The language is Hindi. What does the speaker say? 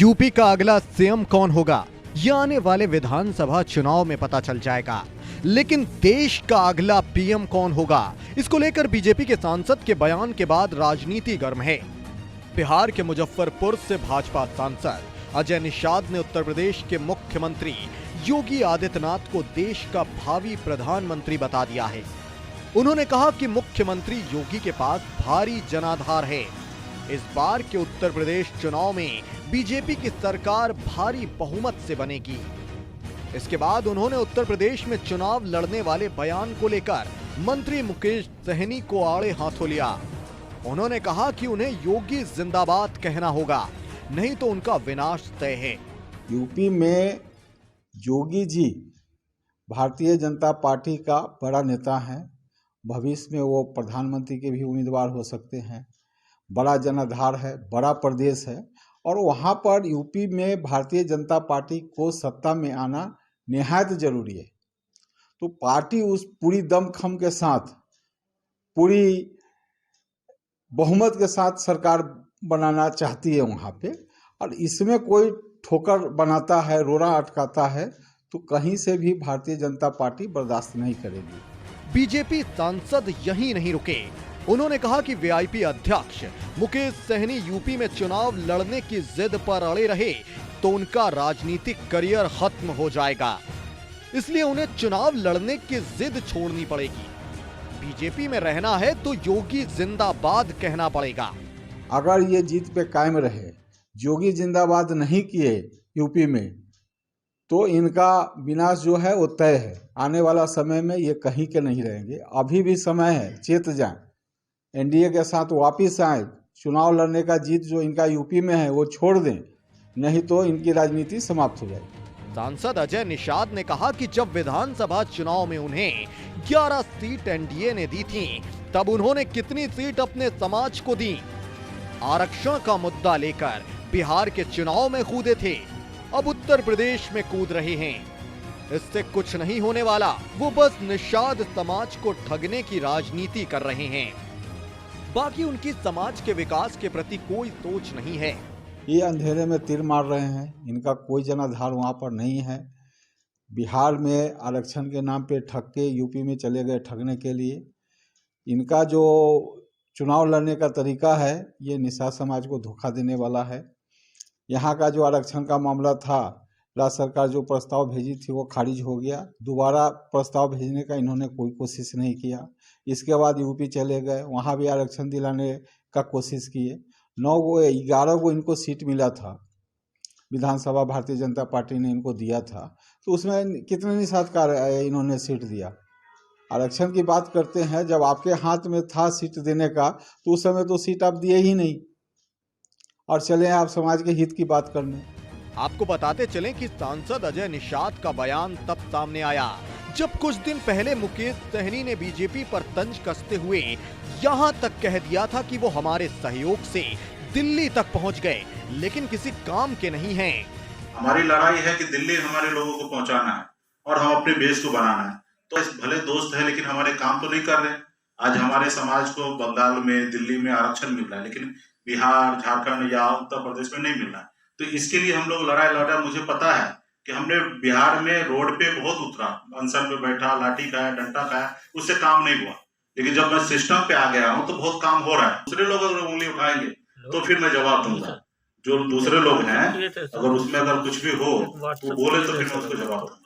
यूपी का अगला सीएम कौन होगा, यह आने वाले विधानसभा चुनाव में पता चल जाएगा। लेकिन देश का अगला पीएम कौन होगा, इसको लेकर बीजेपी के सांसद के बयान के बाद राजनीति गर्म है। बिहार के मुजफ्फरपुर से भाजपा सांसद अजय निषाद ने उत्तर प्रदेश के मुख्यमंत्री योगी आदित्यनाथ को देश का भावी प्रधानमंत्री बता दिया है। उन्होंने कहा कि मुख्यमंत्री योगी के पास भारी जनाधार है। इस बार के उत्तर प्रदेश चुनाव में बीजेपी की सरकार भारी बहुमत से बनेगी। इसके बाद उन्होंने उत्तर प्रदेश में चुनाव लड़ने वाले बयान को लेकर मंत्री मुकेश सहनी को आड़े हाथों लिया। उन्होंने कहा कि उन्हें योगी जिंदाबाद कहना होगा, नहीं तो उनका विनाश तय है। यूपी में योगी जी भारतीय जनता पार्टी का बड़ा नेता है। भविष्य में वो प्रधानमंत्री के भी उम्मीदवार हो सकते हैं। बड़ा जनाधार है, बड़ा प्रदेश है और वहाँ पर यूपी में भारतीय जनता पार्टी को सत्ता में आना निहायत जरूरी है। तो पार्टी उस पूरी दमखम के साथ, पूरी बहुमत के साथ सरकार बनाना चाहती है वहाँ पे, और इसमें कोई ठोकर बनाता है, रोड़ा अटकाता है, तो कहीं से भी भारतीय जनता पार्टी बर्दाश्त नहीं करेगी। बीजेपी सांसद यहीं नहीं रुके। उन्होंने कहा कि वीआईपी अध्यक्ष मुकेश सहनी यूपी में चुनाव लड़ने की जिद पर अड़े रहे तो उनका राजनीतिक करियर खत्म हो जाएगा, इसलिए उन्हें चुनाव लड़ने की जिद छोड़नी पड़ेगी। बीजेपी में रहना है तो योगी जिंदाबाद कहना पड़ेगा। अगर ये जीत पे कायम रहे, योगी जिंदाबाद नहीं किए यूपी में, तो इनका विनाश जो है वो तय है। आने वाला समय में ये कहीं के नहीं रहेंगे। अभी भी समय है, चेत जाएं, एनडीए के साथ वापिस आए, चुनाव लड़ने का जीत जो इनका यूपी में है वो छोड़ दें, नहीं तो इनकी राजनीति समाप्त हो जाएगी। सांसद अजय निषाद ने कहा कि जब विधानसभा चुनाव में उन्हें 11 सीट एनडीए ने दी थी, तब उन्होंने कितनी सीट अपने समाज को दी। आरक्षण का मुद्दा लेकर बिहार के चुनाव में कूदे थे, अब उत्तर प्रदेश में कूद रहे हैं। इससे कुछ नहीं होने वाला, वो बस निषाद समाज को ठगने की राजनीति कर रहे हैं। बाकी उनकी समाज के विकास के प्रति कोई सोच नहीं है। ये अंधेरे में तीर मार रहे हैं, इनका कोई जनाधार वहाँ पर नहीं है। बिहार में आरक्षण के नाम पे ठग के यूपी में चले गए ठगने के लिए। इनका जो चुनाव लड़ने का तरीका है, ये निषाद समाज को धोखा देने वाला है। यहाँ का जो आरक्षण का मामला था, राज्य सरकार जो प्रस्ताव भेजी थी वो खारिज हो गया। दोबारा प्रस्ताव भेजने का इन्होंने कोई कोशिश नहीं किया। इसके बाद यूपी चले गए, वहाँ भी आरक्षण दिलाने का कोशिश किए। 11 को इनको सीट मिला था, विधानसभा भारतीय जनता पार्टी ने इनको दिया था, तो उसमें कितने निषाद का इन्होंने सीट दिया। आरक्षण की बात करते हैं, जब आपके हाथ में था सीट देने का, तो उस समय तो सीट आप दिए ही नहीं और चले आप समाज के हित की बात करने। आपको बताते चलें कि सांसद अजय निषाद का बयान तब सामने आया जब कुछ दिन पहले मुकेश सहनी ने बीजेपी पर तंज कसते हुए यहां तक कह दिया था कि वो हमारे सहयोग से दिल्ली तक पहुंच गए, लेकिन किसी काम के नहीं हैं। हमारी लड़ाई है कि दिल्ली हमारे लोगों को पहुंचाना है और हम अपने बेस को बनाना है। तो भले दोस्त है, लेकिन हमारे काम तो नहीं कर रहे। आज हमारे समाज को बंगाल में, दिल्ली में आरक्षण मिल रहा है, लेकिन बिहार, झारखंड या उत्तर प्रदेश में नहीं मिल रहा है। तो इसके लिए हम लोग लड़ाई लड़ा। मुझे पता है कि हमने बिहार में रोड पे बहुत उतरा, अनशन पे बैठा, लाठी खाया, डंडा खाया, उससे काम नहीं हुआ। लेकिन जब मैं सिस्टम पे आ गया हूँ तो बहुत काम हो रहा है। दूसरे लोग अगर उंगली उठाएंगे तो फिर मैं जवाब दूंगा। जो दूसरे लोग हैं, अगर उसमें अगर कुछ भी हो तो बोले तो फिर मैं उसको जवाब दूंगा।